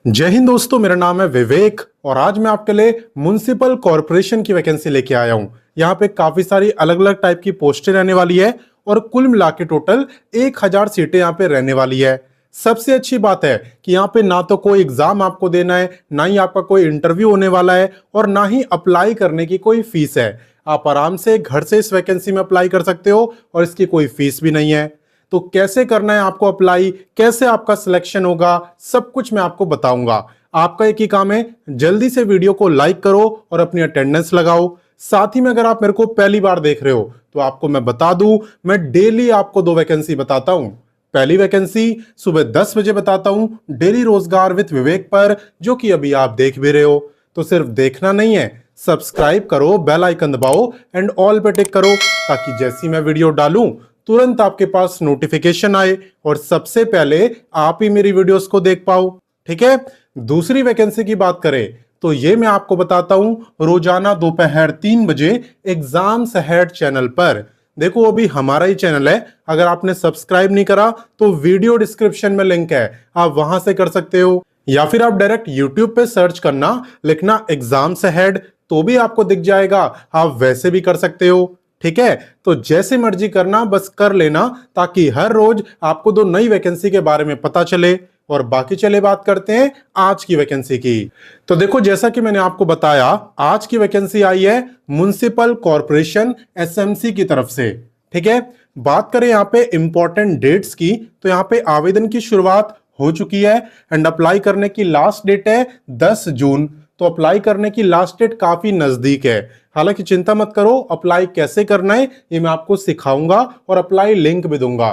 जय हिंद दोस्तों, मेरा नाम है विवेक और आज मैं आपके लिए म्युनिसिपल कॉरपोरेशन की वैकेंसी लेके आया हूं। यहाँ पे काफी सारी अलग अलग टाइप की पोस्टें रहने वाली है और कुल मिला के टोटल 1000 सीटें यहाँ पे रहने वाली है। सबसे अच्छी बात है कि यहाँ पे ना तो कोई एग्जाम आपको देना है, ना ही आपका कोई इंटरव्यू होने वाला है और ना ही अप्लाई करने की कोई फीस है। आप आराम से घर से इस वैकेंसी में अप्लाई कर सकते हो और इसकी कोई फीस भी नहीं है। तो कैसे करना है आपको अप्लाई, कैसे आपका सिलेक्शन होगा, सब कुछ मैं आपको बताऊंगा। आपका एक ही काम है, जल्दी से वीडियो को लाइक करो और अपनी अटेंडेंस लगाओ। साथ ही में अगर आप मेरे को पहली बार देख रहे हो तो आपको मैं बता दूं, मैं डेली आपको 2 वैकेंसी बताता हूं। पहली वैकेंसी सुबह 10 बजे बताता हूं डेली रोजगार विद विवेक पर, जो कि अभी आप देख भी रहे हो। तो सिर्फ देखना नहीं है, सब्सक्राइब करो, बेल आइकन दबाओ एंड ऑल पे टिक करो, ताकि जैसी मैं वीडियो डालूं तुरंत आपके पास नोटिफिकेशन आए और सबसे पहले आप ही मेरी वीडियोस को देख पाओ। ठीक है। दूसरी वैकेंसी की बात करें तो ये मैं आपको बताता हूं रोजाना दोपहर 3 बजे एग्जाम्स अहेड चैनल पर। देखो अभी हमारा ही चैनल है, अगर आपने सब्सक्राइब नहीं करा तो वीडियो डिस्क्रिप्शन में लिंक है, आप वहां से कर सकते हो, या फिर आप डायरेक्ट यूट्यूब पे सर्च करना, लिखना एग्जाम्स अहेड तो भी आपको दिख जाएगा, आप वैसे भी कर सकते हो। ठीक है। तो जैसे मर्जी करना, बस कर लेना, ताकि हर रोज आपको 2 नई वैकेंसी के बारे में पता चले। और बाकी चले बात करते हैं आज की वैकेंसी की। तो देखो, जैसा कि मैंने आपको बताया, आज की वैकेंसी आई है म्युनिसिपल कॉरपोरेशन एसएमसी की तरफ से। ठीक है। बात करें यहाँ पे इंपॉर्टेंट डेट्स की, तो यहाँ पे आवेदन की शुरुआत हो चुकी है एंड अप्लाई करने की लास्ट डेट है 10 जून। तो अप्लाई करने की लास्ट डेट काफी नजदीक है। हालांकि चिंता मत करो, अप्लाई कैसे करना है ये मैं आपको सिखाऊंगा और अप्लाई लिंक भी दूंगा।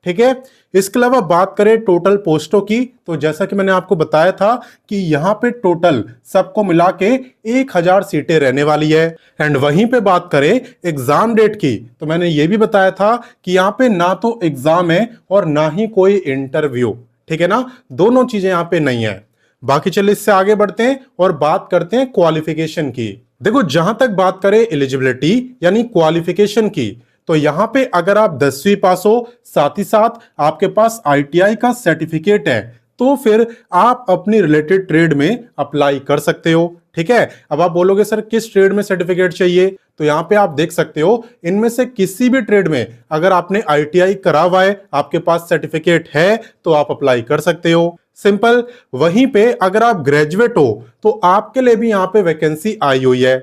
ठीक है। इसके अलावा बात करें टोटल पोस्टों की, तो जैसा कि मैंने आपको बताया था कि यहां पे टोटल सबको मिला के 1000 सीटें रहने वाली है। एंड वहीं पे बात करें एग्जाम डेट की, तो मैंने ये भी बताया था कि यहाँ पे ना तो एग्जाम है और ना ही कोई इंटरव्यू। ठीक है ना, दोनों चीजें यहाँ पे नहीं है। बाकी चलिए इससे आगे बढ़ते हैं और बात करते हैं क्वालिफिकेशन की। देखो, जहां तक बात करें एलिजिबिलिटी यानी क्वालिफिकेशन की, तो यहां पे अगर आप 10वीं पास हो, साथ ही साथ आपके पास आईटीआई का सर्टिफिकेट है, तो फिर आप अपनी रिलेटेड ट्रेड में अप्लाई कर सकते हो। ठीक है। अब आप बोलोगे सर किस ट्रेड में सर्टिफिकेट चाहिए, तो यहां पे आप देख सकते हो इनमें से किसी भी ट्रेड में अगर आपने आईटीआई करा हुआ है, आपके पास सर्टिफिकेट है, तो आप अप्लाई कर सकते हो। सिंपल। वहीं पे अगर आप ग्रेजुएट हो तो आपके लिए भी यहां पे वैकेंसी आई हुई है।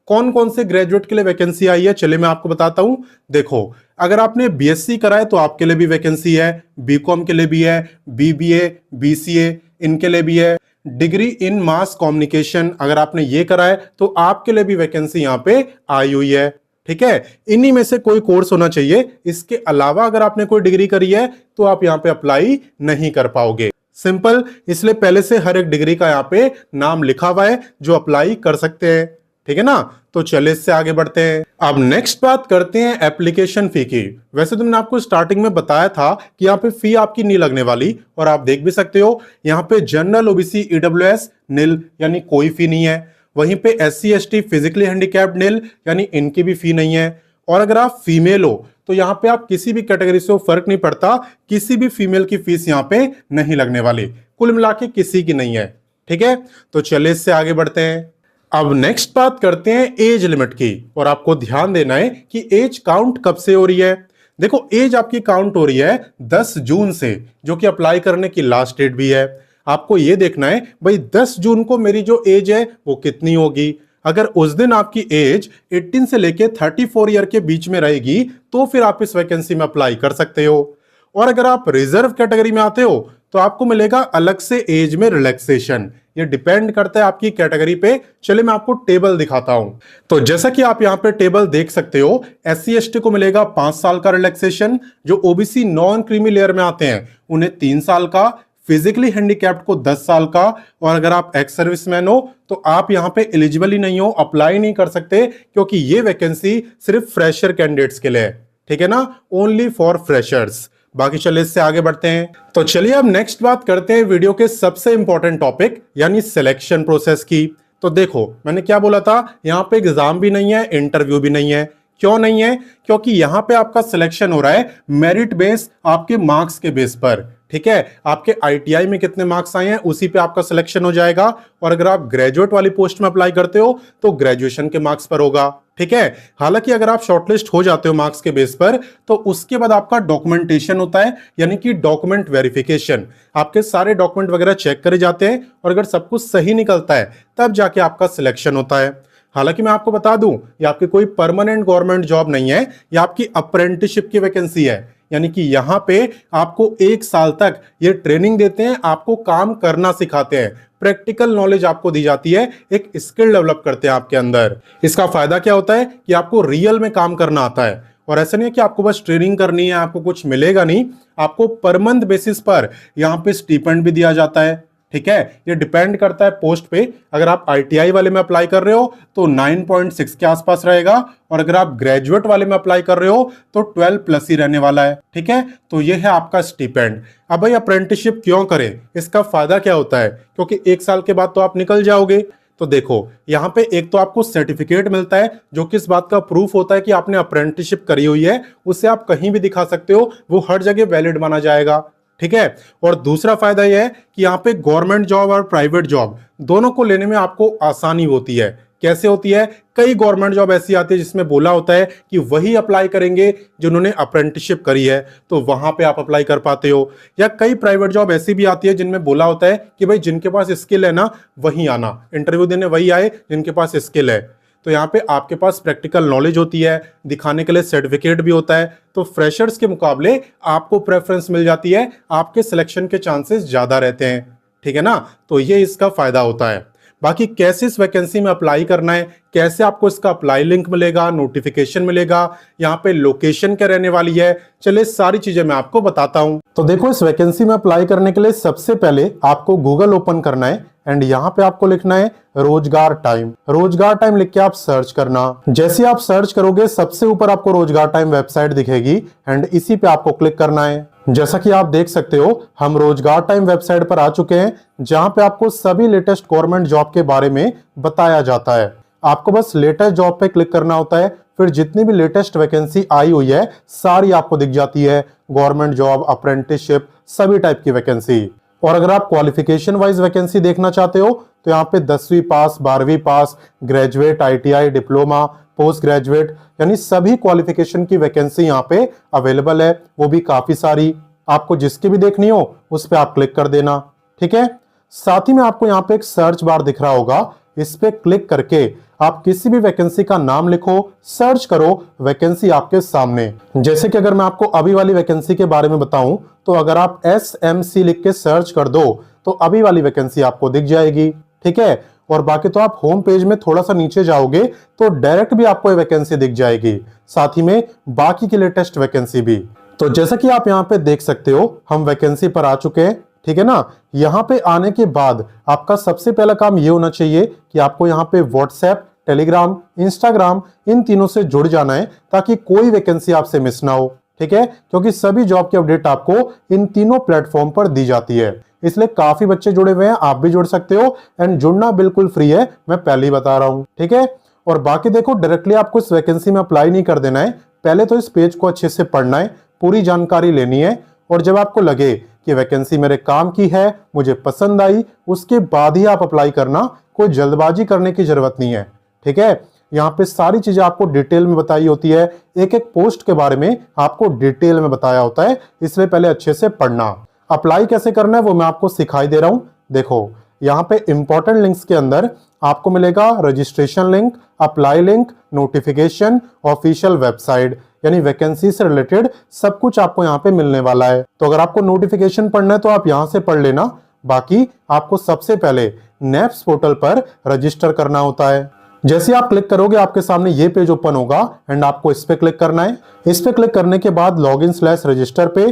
कौन कौन से ग्रेजुएट के लिए वैकेंसी आई है, चलिए मैं आपको बताता हूं। देखो, अगर आपने बीएससी करा है तो आपके लिए भी वैकेंसी है, बीकॉम के लिए भी है, बीबीए, बीसीए इनके लिए भी है, डिग्री इन मास कम्युनिकेशन अगर आपने ये करा है तो आपके लिए भी वैकेंसी यहां पे आई हुई है। ठीक है। इन्हीं में से कोई कोर्स होना चाहिए, इसके अलावा अगर आपने कोई डिग्री करी है तो आप यहां पे अप्लाई नहीं कर पाओगे। सिंपल। इसलिए पहले से हर एक डिग्री का यहाँ पे नाम लिखा हुआ है जो अप्लाई कर सकते हैं। ठीक है ना। तो चलिए इससे आगे बढ़ते हैं। अब नेक्स्ट बात करते हैं एप्लीकेशन फी की। वैसे तो मैंने आपको स्टार्टिंग में बताया था कि यहाँ पे फी आपकी नहीं लगने वाली, और आप देख भी सकते हो यहाँ पे जनरल, ओबीसी, ईडब्ल्यूएस निल, यानी कोई फी नहीं है। वहीं पे एससी एसटी, फिजिकली हैंडीकैप्ड निल, यानी इनकी भी फी नहीं है। और अगर आप फीमेल हो तो यहाँ पे आप किसी भी कैटेगरी से हो, फर्क नहीं पड़ता, किसी भी फीमेल की फीस यहाँ पे नहीं लगने वाली, कुल मिला के किसी की नहीं है। ठीक है। तो चलिए इससे आगे बढ़ते हैं। अब नेक्स्ट बात करते हैं एज लिमिट की, और आपको ध्यान देना है कि एज काउंट कब से हो रही है। देखो, एज आपकी काउंट हो रही है 10 जून से, जो कि अप्लाई करने की लास्ट डेट भी है। आपको यह देखना है भाई 10 जून को मेरी जो एज है वो कितनी होगी। अगर उस दिन आपकी एज 18 से लेके 34 ईयर के बीच में रहेगी तो फिर आप इस वैकेंसी में अप्लाई कर सकते हो। और अगर आप रिजर्व कैटेगरी में आते हो तो आपको मिलेगा अलग से एज में रिलैक्सेशन। ये डिपेंड करता है आपकी कैटेगरी पे। चलिए मैं आपको टेबल दिखाता हूं। तो जैसा कि आप यहां पे टेबल देख सकते हो, एससी एसटी को मिलेगा 5 साल का रिलैक्सेशन, जो ओबीसी नॉन क्रीमी लेयर में आते हैं उन्हें 3 साल का, फिजिकली हैंडीकैप्ड को 10 साल का, और अगर आप एक्स सर्विसमैन हो तो आप यहां पे एलिजिबल ही नहीं हो, अप्लाई नहीं कर सकते, क्योंकि ये वैकेंसी सिर्फ फ्रेशर कैंडिडेट्स के लिए है। ठीक है ना, ओनली फॉर फ्रेशर्स। बाकी चलिए इससे आगे बढ़ते हैं। तो चलिए अब नेक्स्ट बात करते हैं वीडियो के सबसे इंपॉर्टेंट टॉपिक यानी सिलेक्शन प्रोसेस की। तो देखो, मैंने क्या बोला था, यहां पे एग्जाम भी नहीं है, इंटरव्यू भी नहीं है। क्यों नहीं है? क्योंकि यहां पे आपका सिलेक्शन हो रहा है मेरिट बेस, आपके मार्क्स के बेस पर। ठीक है, आपके आईटीआई में कितने मार्क्स आए हैं उसी पे आपका सिलेक्शन हो जाएगा। और अगर आप ग्रेजुएट वाली पोस्ट में अप्लाई करते हो तो ग्रेजुएशन के मार्क्स पर होगा। ठीक है, हालांकि अगर आप शॉर्टलिस्ट हो जाते हो मार्क्स के बेस पर तो उसके बाद आपका डॉक्यूमेंटेशन होता है, यानी कि डॉक्यूमेंट वेरिफिकेशन। आपके सारे डॉक्यूमेंट वगैरह चेक करे जाते हैं और अगर सब कुछ सही निकलता है तब जाके आपका सिलेक्शन होता है। हालांकि मैं आपको बता दूं, ये आपकी कोई परमानेंट गवर्नमेंट जॉब नहीं है, ये आपकी अप्रेंटिसशिप की वैकेंसी है। यानी कि यहां पे आपको 1 साल तक ये ट्रेनिंग देते हैं, आपको काम करना सिखाते हैं, प्रैक्टिकल नॉलेज आपको दी जाती है, एक स्किल डेवलप करते हैं आपके अंदर। इसका फायदा क्या होता है कि आपको रियल में काम करना आता है और ऐसा नहीं है कि आपको बस ट्रेनिंग करनी है, आपको कुछ मिलेगा नहीं, आपको पर मंथ बेसिस पर यहाँ पे स्टीपेंड भी दिया जाता है। ठीक है, ये डिपेंड करता है पोस्ट पे। अगर आप आईटीआई वाले में अप्लाई कर रहे हो तो 9.6 के आसपास रहेगा और अगर आप ग्रेजुएट वाले में अप्लाई कर रहे हो तो 12 प्लस ही रहने वाला है। ठीक है, तो ये है आपका स्टीपेंड। अब भाई अप्रेंटिसशिप क्यों करें, इसका फायदा क्या होता है, क्योंकि 1 साल के बाद तो आप निकल जाओगे। तो देखो यहाँ पे एक तो आपको सर्टिफिकेट मिलता है जो कि इस बात का प्रूफ होता है कि आपने अप्रेंटिसशिप करी हुई है, उससे आप कहीं भी दिखा सकते हो, वो हर जगह वैलिड माना जाएगा। ठीक है, और दूसरा फायदा यह है कि यहाँ पे गवर्नमेंट जॉब और प्राइवेट जॉब दोनों को लेने में आपको आसानी होती है। कैसे होती है, कई गवर्नमेंट जॉब ऐसी आती है जिसमें बोला होता है कि वही अप्लाई करेंगे जिन्होंने अप्रेंटिसशिप करी है, तो वहां पे आप अप्लाई कर पाते हो। या कई प्राइवेट जॉब ऐसी भी आती है जिनमें बोला होता है कि भाई जिनके पास स्किल है ना वही आना, इंटरव्यू देने वही आए जिनके पास स्किल है। तो यहाँ पे आपके पास प्रैक्टिकल नॉलेज होती है, दिखाने के लिए सर्टिफिकेट भी होता है, तो फ्रेशर्स के मुकाबले आपको प्रेफरेंस मिल जाती है, आपके सिलेक्शन के चांसेस ज्यादा रहते हैं। ठीक है ना, तो ये इसका फायदा होता है। बाकी कैसे इस वैकेंसी में अप्लाई करना है, कैसे आपको इसका अप्लाई लिंक मिलेगा, नोटिफिकेशन मिलेगा, यहाँ पे लोकेशन क्या रहने वाली है, चलिए सारी चीजें मैं आपको बताता हूँ। तो देखो इस वैकेंसी में अप्लाई करने के लिए सबसे पहले आपको गूगल ओपन करना है एंड यहाँ पे आपको लिखना है रोजगार टाइम। रोजगार टाइम लिख के आप सर्च करना। जैसे आप सर्च करोगे सबसे ऊपर आपको रोजगार टाइम वेबसाइट दिखेगी एंड इसी पे आपको क्लिक करना है। जैसा कि आप देख सकते हो हम रोजगार टाइम वेबसाइट पर आ चुके हैं, जहां पे आपको सभी लेटेस्ट गवर्नमेंट जॉब के बारे में बताया जाता है। आपको बस लेटेस्ट जॉब पे क्लिक करना होता है, फिर जितनी भी लेटेस्ट वैकेंसी आई हुई है सारी आपको दिख जाती है, गवर्नमेंट जॉब, अप्रेंटिसशिप, सभी टाइप की वैकेंसी। और अगर आप क्वालिफिकेशन वाइज वैकेंसी देखना चाहते हो तो यहाँ पे 10वीं पास, 12वीं पास, graduate, ITI, diploma, post graduate, यानी सभी क्वालिफिकेशन की वैकेंसी यहाँ पे अवेलेबल है, वो भी काफी सारी। आपको जिसकी भी देखनी हो उस पे आप क्लिक कर देना। ठीक है, साथ ही में आपको यहाँ पे एक सर्च बार दिख रहा होगा, इस पे क्लिक करके आप किसी भी वैकेंसी का नाम लिखो, सर्च करो, वैकेंसी आपके सामने। जैसे कि अगर मैं आपको अभी वाली वैकेंसी के बारे में बताऊं तो अगर आप SMC लिख के सर्च कर दो तो अभी वाली वैकेंसी आपको दिख जाएगी। ठीक है, और बाकी तो आप होम पेज में थोड़ा सा नीचे जाओगे तो डायरेक्ट भी आपको ये वैकेंसी दिख जाएगी, साथ ही में बाकी की लेटेस्ट वैकेंसी भी। तो जैसा कि आप यहाँ पे देख सकते हो हम वैकेंसी पर आ चुके हैं। ठीक है ना, यहाँ पे आने के बाद आपका सबसे पहला काम ये होना चाहिए कि आपको यहाँ पे व्हाट्सएप, टेलीग्राम, इंस्टाग्राम इन तीनों से जुड़ जाना है ताकि कोई वैकेंसी आपसे मिस ना हो। ठीक है, क्योंकि सभी जॉब की अपडेट आपको इन तीनों प्लेटफॉर्म पर दी जाती है, इसलिए काफी बच्चे जुड़े हुए हैं, आप भी जुड़ सकते हो एंड जुड़ना बिल्कुल फ्री है, मैं पहले ही बता रहा हूँ। ठीक है, और बाकी देखो डायरेक्टली आपको इस वैकेंसी में अप्लाई नहीं कर देना है, पहले तो इस पेज को अच्छे से पढ़ना है, पूरी जानकारी लेनी है और जब आपको लगे कि वैकेंसी मेरे काम की है, मुझे पसंद आई, उसके बाद ही आप अप्लाई करना, कोई जल्दबाजी करने की जरूरत नहीं है। ठीक है, यहाँ पे सारी चीजें आपको डिटेल में बताई होती है, एक एक पोस्ट के बारे में आपको डिटेल में बताया होता है, इसलिए पहले अच्छे से पढ़ना। अप्लाई कैसे करना है वो मैं आपको सिखाई दे रहा हूं। देखो यहाँ पे इंपॉर्टेंट लिंक्स के अंदर आपको मिलेगा registration link, apply link, notification, official website, यानी वैकेंसी से रिलेटेड सब कुछ आपको यहाँ पे मिलने वाला है। तो अगर आपको नोटिफिकेशन पढ़ना है तो आप यहाँ से पढ़ लेना, बाकी आपको सबसे पहले नेप्स पोर्टल पर रजिस्टर करना होता है। जैसे आप क्लिक करोगे आपके सामने ये पेज ओपन होगा एंड आपको इस पे क्लिक करना है। इस पे क्लिक करने के बाद लॉगिन/रजिस्टर पे,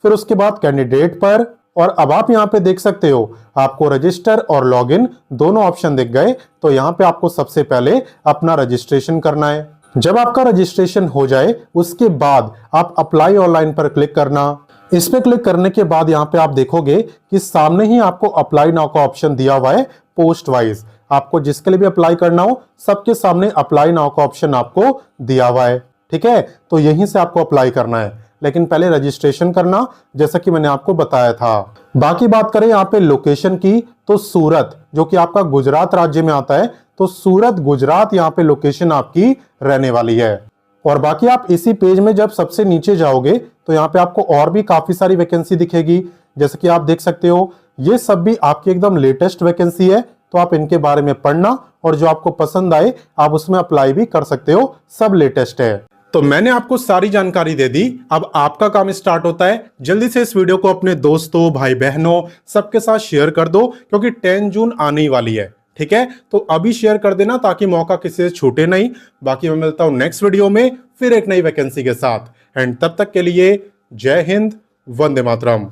फिर उसके बाद कैंडिडेट पर, और अब आप यहाँ पे देख सकते हो आपको रजिस्टर और लॉगिन दोनों ऑप्शन दिख गए। तो यहाँ पे आपको सबसे पहले अपना रजिस्ट्रेशन करना है। जब आपका रजिस्ट्रेशन हो जाए उसके बाद आप अप्लाई ऑनलाइन पर क्लिक करना। इस पे क्लिक करने के बाद यहाँ पे आप देखोगे कि सामने ही आपको अप्लाई नाउ का ऑप्शन दिया हुआ है पोस्ट वाइज। आपको जिसके लिए भी अप्लाई करना हो सबके सामने अप्लाई नाउ का ऑप्शन आपको दिया हुआ है। ठीक है, तो यहीं से आपको अप्लाई करना है। लेकिन पहले रजिस्ट्रेशन करना, जैसा कि मैंने आपको बताया था। बाकी बात करें यहाँ पे लोकेशन की, तो सूरत जो कि आपका गुजरात राज्य में आता है, तो सूरत गुजरात यहाँ पे लोकेशन आपकी रहने वाली है। और बाकी आप इसी पेज में जब सबसे नीचे जाओगे तो यहाँ पे आपको और भी काफी सारी वैकेंसी दिखेगी, जैसे कि आप देख सकते हो ये सब भी आपकी एकदम लेटेस्ट वैकेंसी है। तो आप इनके बारे में पढ़ना और जो आपको पसंद आए आप उसमें अप्लाई भी कर सकते हो, सब लेटेस्ट है। तो मैंने आपको सारी जानकारी दे दी, अब आपका काम स्टार्ट होता है। जल्दी से इस वीडियो को अपने दोस्तों, भाई बहनों सबके साथ शेयर कर दो, क्योंकि 10 जून आने ही वाली है। ठीक है, तो अभी शेयर कर देना ताकि मौका किसी से छूटे नहीं। बाकी मैं मिलता हूं नेक्स्ट वीडियो में फिर एक नई वैकेंसी के साथ, एंड तब तक के लिए जय हिंद, वंदे मातरम।